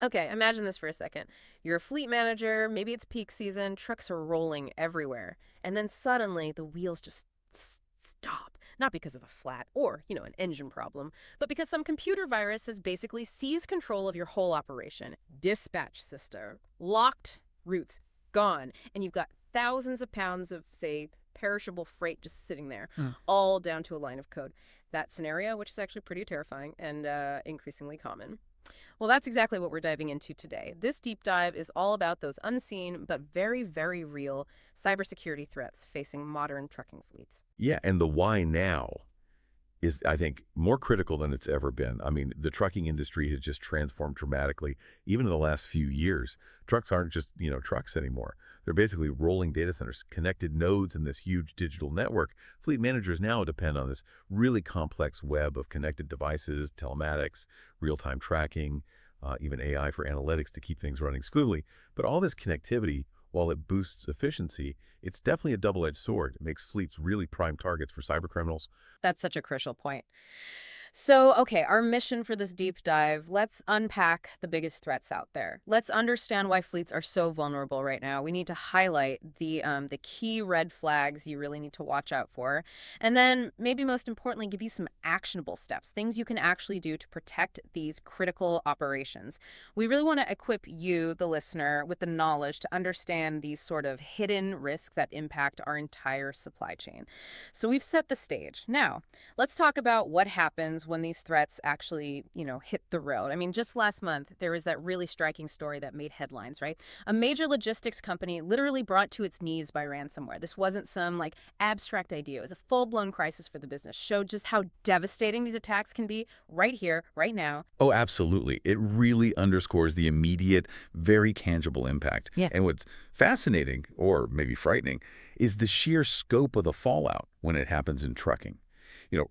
Okay, imagine this for a second. You're a fleet manager, maybe it's peak season, trucks are rolling everywhere, and then suddenly the wheels just stop. Not because of a flat or, an engine problem, but because some computer virus has basically seized control of your whole operation. Dispatch system, locked routes, gone, and you've got thousands of pounds of, say, perishable freight just sitting there, Hmm. all down to a line of code. That scenario, which is actually pretty terrifying and increasingly common. Well, that's exactly what we're diving into today. This deep dive is all about those unseen but very, very real cybersecurity threats facing modern trucking fleets. Yeah, and the why now is, I think, more critical than it's ever been. I mean, the trucking industry has just transformed dramatically, even in the last few years. Trucks aren't just, trucks anymore. They're basically rolling data centers, connected nodes in this huge digital network. Fleet managers now depend on this really complex web of connected devices, telematics, real-time tracking, even AI for analytics to keep things running smoothly. But all this connectivity, while it boosts efficiency, it's definitely a double-edged sword. It makes fleets really prime targets for cybercriminals. That's such a crucial point. So, okay, our mission for this deep dive, let's unpack the biggest threats out there. Let's understand why fleets are so vulnerable right now. We need to highlight the key red flags you really need to watch out for. And then maybe most importantly, give you some actionable steps, things you can actually do to protect these critical operations. We really want to equip you, the listener, with the knowledge to understand these sort of hidden risks that impact our entire supply chain. So we've set the stage. Now, let's talk about what happens when these threats actually, hit the road. I mean, just last month, there was that really striking story that made headlines, right? A major logistics company literally brought to its knees by ransomware. This wasn't some like abstract idea. It was a full-blown crisis for the business. Showed just how devastating these attacks can be right here, right now. Oh, absolutely. It really underscores the immediate, very tangible impact. Yeah. And what's fascinating, or maybe frightening, is the sheer scope of the fallout when it happens in trucking.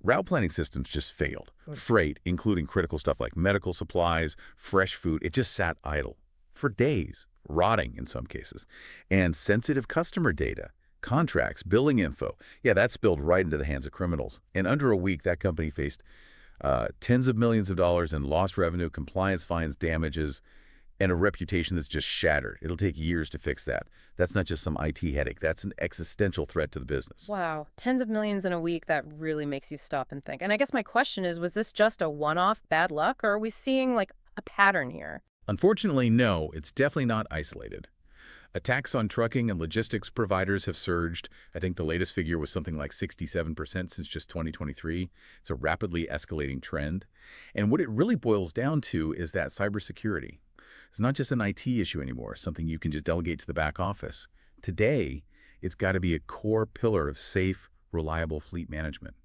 Route planning systems just failed. Freight, including critical stuff like medical supplies, fresh food, it just sat idle for days, rotting in some cases. And sensitive customer data, contracts, billing info, yeah, that spilled right into the hands of criminals. In under a week, that company faced tens of millions of dollars in lost revenue, compliance fines, damages, and a reputation that's just shattered. It'll take years to fix that. That's not just some IT headache. That's an existential threat to the business. Wow, tens of millions in a week, that really makes you stop and think. And I guess my question is, was this just a one-off bad luck, or are we seeing like a pattern here? Unfortunately, no, it's definitely not isolated. Attacks on trucking and logistics providers have surged. I think the latest figure was something like 67% since just 2023. It's a rapidly escalating trend. And what it really boils down to is that cybersecurity. It's not just an IT issue anymore, something you can just delegate to the back office. Today, it's got to be a core pillar of safe, reliable fleet management,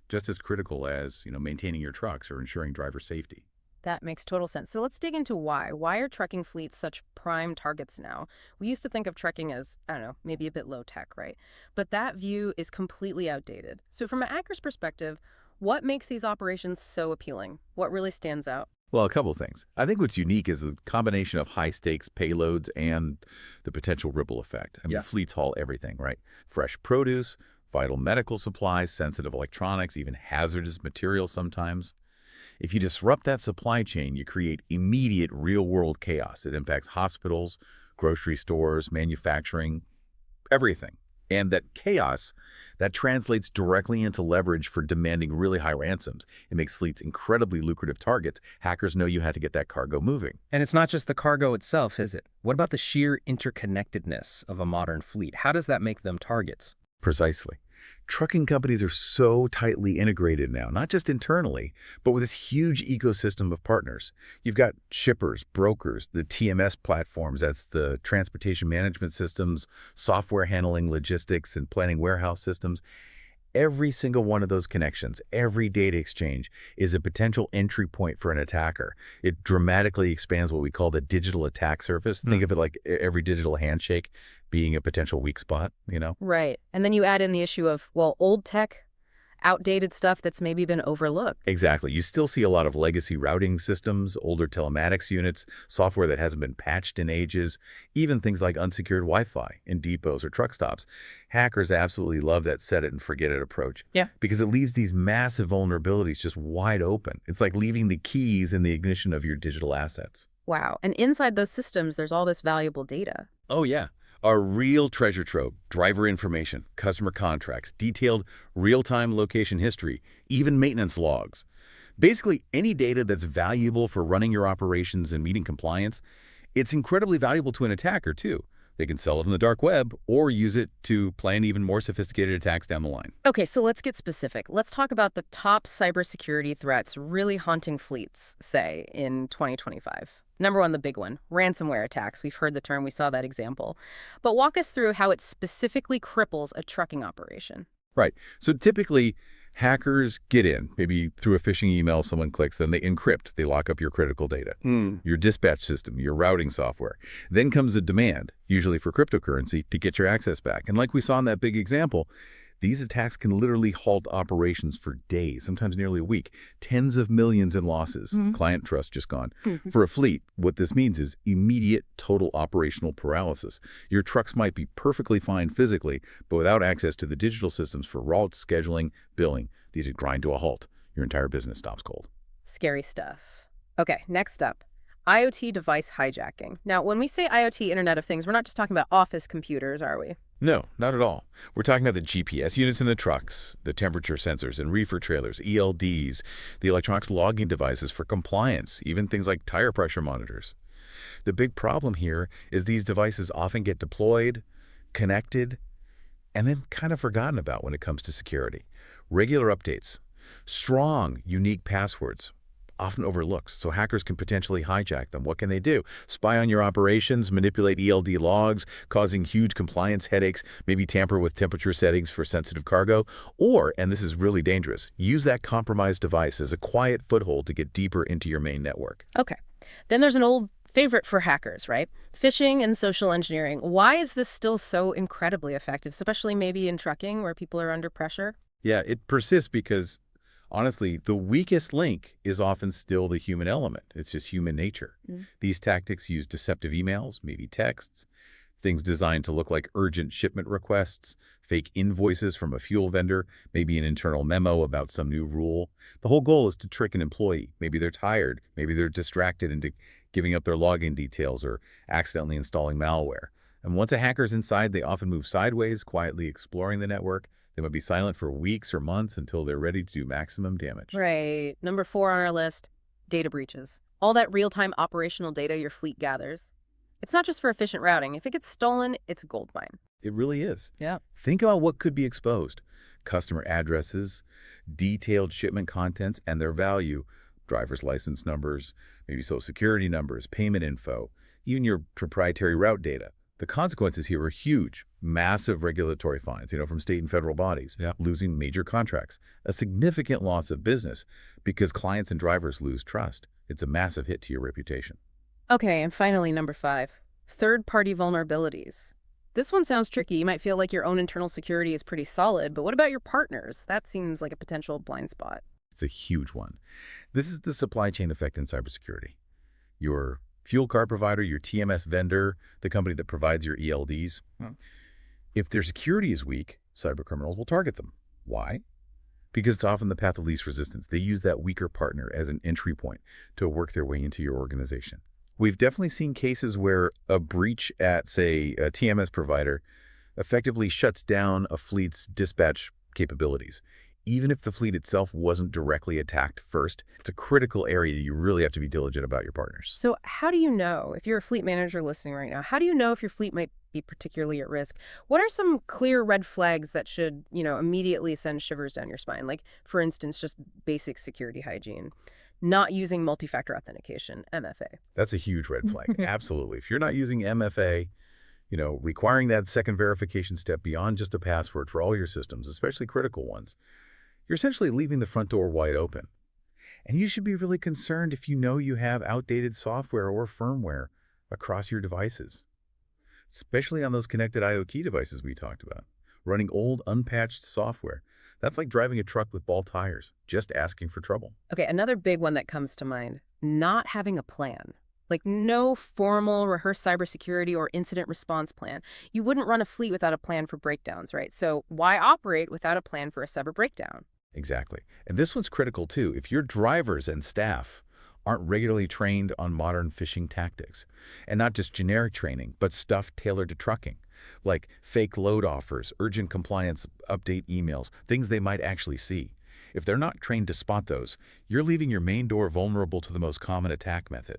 just as critical as, maintaining your trucks or ensuring driver safety. That makes total sense. So let's dig into why. Why are trucking fleets such prime targets now? We used to think of trucking as, I don't know, maybe a bit low tech, right? But that view is completely outdated. So from an hacker's perspective, what makes these operations so appealing? What really stands out? Well, a couple of things. I think what's unique is the combination of high-stakes payloads and the potential ripple effect. I mean, Yeah. fleets haul everything, right? Fresh produce, vital medical supplies, sensitive electronics, even hazardous materials sometimes. If you disrupt that supply chain, you create immediate real-world chaos. It impacts hospitals, grocery stores, manufacturing, everything. And that chaos, that translates directly into leverage for demanding really high ransoms. It makes fleets incredibly lucrative targets. Hackers know you had to get that cargo moving. And it's not just the cargo itself, is it? What about the sheer interconnectedness of a modern fleet? How does that make them targets? Precisely. Trucking companies are so tightly integrated now, not just internally, but with this huge ecosystem of partners. You've got shippers, brokers, the TMS platforms, that's the transportation management systems, software handling logistics and planning warehouse systems. Every single one of those connections, every data exchange is a potential entry point for an attacker. It dramatically expands what we call the digital attack surface. Think of it like every digital handshake being a potential weak spot. Right. And then you add in the issue of, well, old tech, outdated stuff that's maybe been overlooked. Exactly. You still see a lot of legacy routing systems, older telematics units, software that hasn't been patched in ages, even things like unsecured Wi-Fi in depots or truck stops. Hackers absolutely love that set it and forget it approach. Yeah. Because it leaves these massive vulnerabilities just wide open. It's like leaving the keys in the ignition of your digital assets. Wow. And inside those systems, there's all this valuable data. Oh, yeah. A real treasure trove, driver information, customer contracts, detailed real-time location history, even maintenance logs. Basically, any data that's valuable for running your operations and meeting compliance, it's incredibly valuable to an attacker, too. They can sell it on the dark web or use it to plan even more sophisticated attacks down the line. Okay, so let's get specific. Let's talk about the top cybersecurity threats really haunting fleets, say, in 2025. Number one, the big one, ransomware attacks. We've heard the term, we saw that example. But walk us through how it specifically cripples a trucking operation. Right. So typically, hackers get in, maybe through a phishing email someone clicks, then they encrypt. They lock up your critical data, your dispatch system, your routing software. Then comes a demand, usually for cryptocurrency, to get your access back. And like we saw in that big example, these attacks can literally halt operations for days, sometimes nearly a week. Tens of millions in losses. Client trust just gone. For a fleet, what this means is immediate total operational paralysis. Your trucks might be perfectly fine physically, but without access to the digital systems for route scheduling, billing, they just grind to a halt. Your entire business stops cold. Scary stuff. Okay, next up. IoT device hijacking. Now, when we say IoT, Internet of Things, we're not just talking about office computers, are we? No, not at all. We're talking about the GPS units in the trucks, the temperature sensors and reefer trailers, ELDs, the electronics logging devices for compliance, even things like tire pressure monitors. The big problem here is these devices often get deployed, connected, and then kind of forgotten about when it comes to security. Regular updates, strong, unique passwords, often overlooked, so hackers can potentially hijack them. What can they do? Spy on your operations, manipulate ELD logs, causing huge compliance headaches, maybe tamper with temperature settings for sensitive cargo, or, and this is really dangerous, use that compromised device as a quiet foothold to get deeper into your main network. Okay. Then there's an old favorite for hackers, right? Phishing and social engineering. Why is this still so incredibly effective, especially maybe in trucking where people are under pressure? Yeah, it persists because honestly, the weakest link is often still the human element. It's just human nature. These tactics use deceptive emails, maybe texts, things designed to look like urgent shipment requests, fake invoices from a fuel vendor, maybe an internal memo about some new rule. The whole goal is to trick an employee. Maybe they're tired, maybe they're distracted into giving up their login details or accidentally installing malware. And once a hacker's inside, they often move sideways, quietly exploring the network. They might be silent for weeks or months until they're ready to do maximum damage. Right. Number 4 on our list, data breaches. All that real-time operational data your fleet gathers. It's not just for efficient routing. If it gets stolen, it's a goldmine. It really is. Yeah. Think about what could be exposed. Customer addresses, detailed shipment contents and their value, driver's license numbers, maybe social security numbers, payment info, even your proprietary route data. The consequences here are huge, massive regulatory fines, from state and federal bodies, losing major contracts, a significant loss of business because clients and drivers lose trust. It's a massive hit to your reputation. Okay, and finally, number 5, third-party vulnerabilities. This one sounds tricky. You might feel like your own internal security is pretty solid, but what about your partners? That seems like a potential blind spot. It's a huge one. This is the supply chain effect in cybersecurity. Your fuel card provider, your TMS vendor, the company that provides your ELDs. If their security is weak, cybercriminals will target them. Why? Because it's often the path of least resistance. They use that weaker partner as an entry point to work their way into your organization. We've definitely seen cases where a breach at, say, a TMS provider effectively shuts down a fleet's dispatch capabilities. Even if the fleet itself wasn't directly attacked first, it's a critical area you really have to be diligent about your partners. So how do you know, if you're a fleet manager listening right now, how do you know if your fleet might be particularly at risk? What are some clear red flags that should, immediately send shivers down your spine? Like, for instance, just basic security hygiene, not using multi-factor authentication, MFA. That's a huge red flag. Absolutely. If you're not using MFA, requiring that second verification step beyond just a password for all your systems, especially critical ones, you're essentially leaving the front door wide open. And you should be really concerned if you know you have outdated software or firmware across your devices, especially on those connected IoT devices we talked about. Running old, unpatched software. That's like driving a truck with bald tires, just asking for trouble. Okay, another big one that comes to mind, not having a plan. Like no formal rehearsed cybersecurity or incident response plan. You wouldn't run a fleet without a plan for breakdowns, right? So why operate without a plan for a cyber breakdown? Exactly. And this one's critical too. If your drivers and staff aren't regularly trained on modern phishing tactics. And not just generic training, but stuff tailored to trucking, like fake load offers, urgent compliance update emails, things they might actually see. If they're not trained to spot those, you're leaving your main door vulnerable to the most common attack method.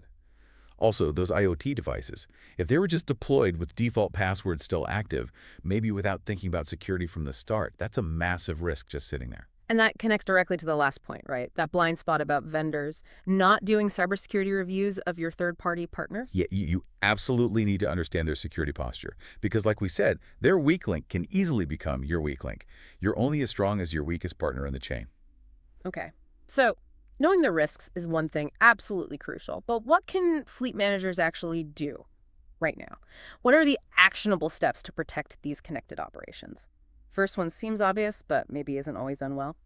Also, those IoT devices, if they were just deployed with default passwords still active, maybe without thinking about security from the start, that's a massive risk just sitting there. And that connects directly to the last point, right? That blind spot about vendors not doing cybersecurity reviews of your third-party partners? Yeah, you absolutely need to understand their security posture because, like we said, their weak link can easily become your weak link. You're only as strong as your weakest partner in the chain. Okay. So, knowing the risks is one thing, absolutely crucial. But what can fleet managers actually do right now? What are the actionable steps to protect these connected operations? First one seems obvious, but maybe isn't always done well.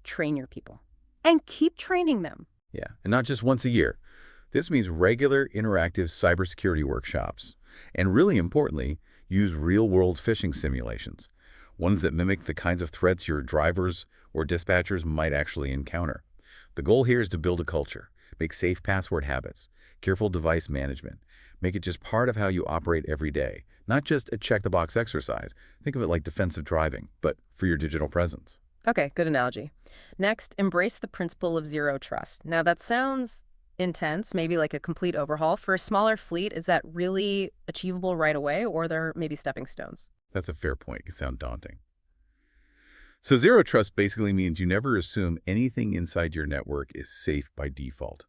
Train your people. And keep training them. Yeah, and not just once a year. This means regular interactive cybersecurity workshops. And really importantly, use real-world phishing simulations, ones that mimic the kinds of threats your drivers or dispatchers might actually encounter. The goal here is to build a culture, make safe password habits, careful device management, make it just part of how you operate every day, not just a check-the-box exercise. Think of it like defensive driving, but for your digital presence. Okay, good analogy. Next, embrace the principle of zero trust. Now, that sounds intense, maybe like a complete overhaul. For a smaller fleet, is that really achievable right away, or are there maybe stepping stones? That's a fair point. It can sound daunting. So zero trust basically means you never assume anything inside your network is safe by default.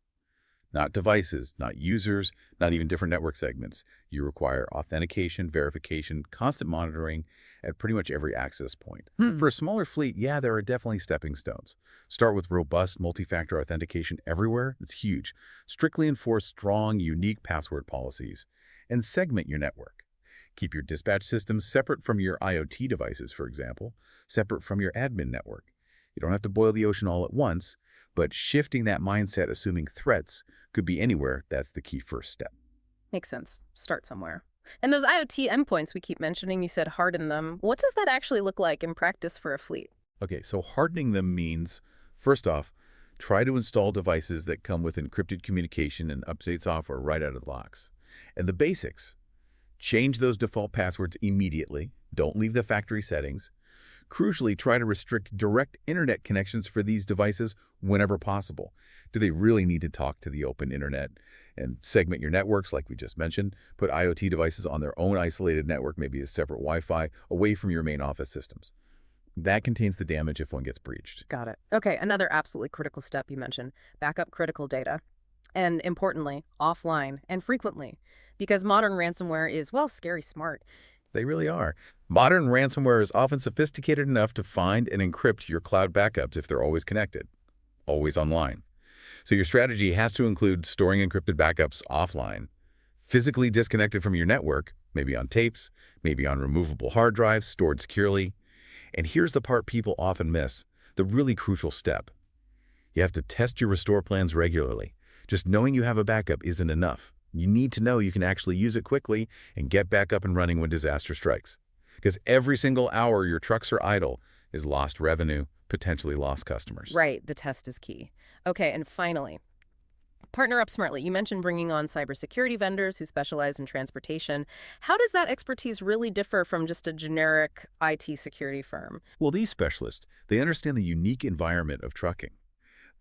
Not devices, not users, not even different network segments. You require authentication, verification, constant monitoring at pretty much every access point. For a smaller fleet, yeah, there are definitely stepping stones. Start with robust multi-factor authentication everywhere. It's huge. Strictly enforce strong, unique password policies. And segment your network. Keep your dispatch systems separate from your IoT devices, for example, separate from your admin network. You don't have to boil the ocean all at once, but shifting that mindset, assuming threats could be anywhere, that's the key first step. Makes sense. Start somewhere. And those IoT endpoints we keep mentioning, you said harden them. What does that actually look like in practice for a fleet? Okay, so hardening them means, first off, try to install devices that come with encrypted communication and update software right out of the box. And the basics, change those default passwords immediately. Don't leave the factory settings. Crucially, try to restrict direct internet connections for these devices whenever possible. Do they really need to talk to the open internet? And segment your networks, like we just mentioned. Put IoT devices on their own isolated network, maybe a separate Wi-Fi, away from your main office systems. That contains the damage if one gets breached. Got it. Okay, another absolutely critical step you mentioned, backup critical data. And importantly, offline and frequently. Because modern ransomware is, well, scary smart. They really are. Modern ransomware is often sophisticated enough to find and encrypt your cloud backups if they're always connected, always online. So your strategy has to include storing encrypted backups offline, physically disconnected from your network, maybe on tapes, maybe on removable hard drives, stored securely. And here's the part people often miss, the really crucial step. You have to test your restore plans regularly. Just knowing you have a backup isn't enough. You need to know you can actually use it quickly and get back up and running when disaster strikes. Because every single hour your trucks are idle is lost revenue, potentially lost customers. Right, the test is key. Okay, and finally, partner up smartly. You mentioned bringing on cybersecurity vendors who specialize in transportation. How does that expertise really differ from just a generic IT security firm? Well, these specialists, they understand the unique environment of trucking,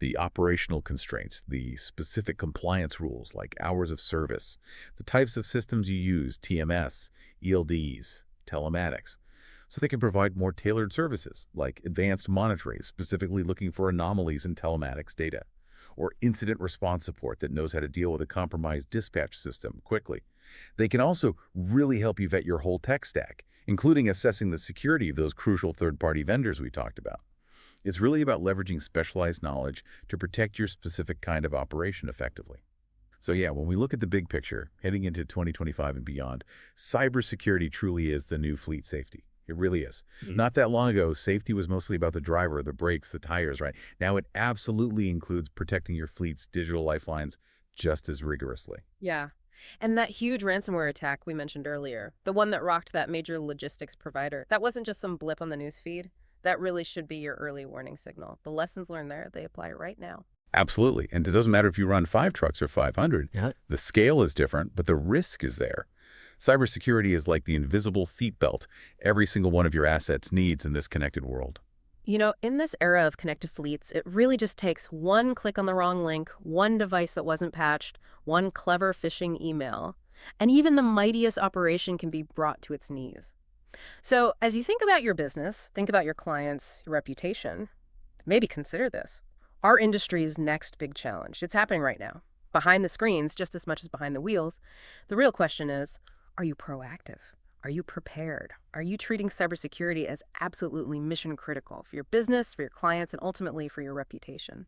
the operational constraints, the specific compliance rules like hours of service, the types of systems you use, TMS, ELDs, telematics, so they can provide more tailored services like advanced monitoring, specifically looking for anomalies in telematics data, or incident response support that knows how to deal with a compromised dispatch system quickly. They can also really help you vet your whole tech stack, including assessing the security of those crucial third-party vendors we talked about. It's really about leveraging specialized knowledge to protect your specific kind of operation effectively. So yeah, when we look at the big picture, heading into 2025 and beyond, cybersecurity truly is the new fleet safety. It really is. Not that long ago, safety was mostly about the driver, the brakes, the tires, right? Now it absolutely includes protecting your fleet's digital lifelines just as rigorously. Yeah. And that huge ransomware attack we mentioned earlier, the one that rocked that major logistics provider, that wasn't just some blip on the news feed. That really should be your early warning signal. The lessons learned there, they apply right now. Absolutely. And it doesn't matter if you run 5 trucks or 500. Yeah. The scale is different, but the risk is there. Cybersecurity is like the invisible seatbelt every single one of your assets needs in this connected world. You know, in this era of connected fleets, it really just takes one click on the wrong link, one device that wasn't patched, one clever phishing email, and even the mightiest operation can be brought to its knees. So as you think about your business, think about your clients, your reputation, maybe consider this. Our industry's next big challenge. It's happening right now, behind the screens just as much as behind the wheels. The real question is, are you proactive? Are you prepared? Are you treating cybersecurity as absolutely mission critical for your business, for your clients, and ultimately for your reputation?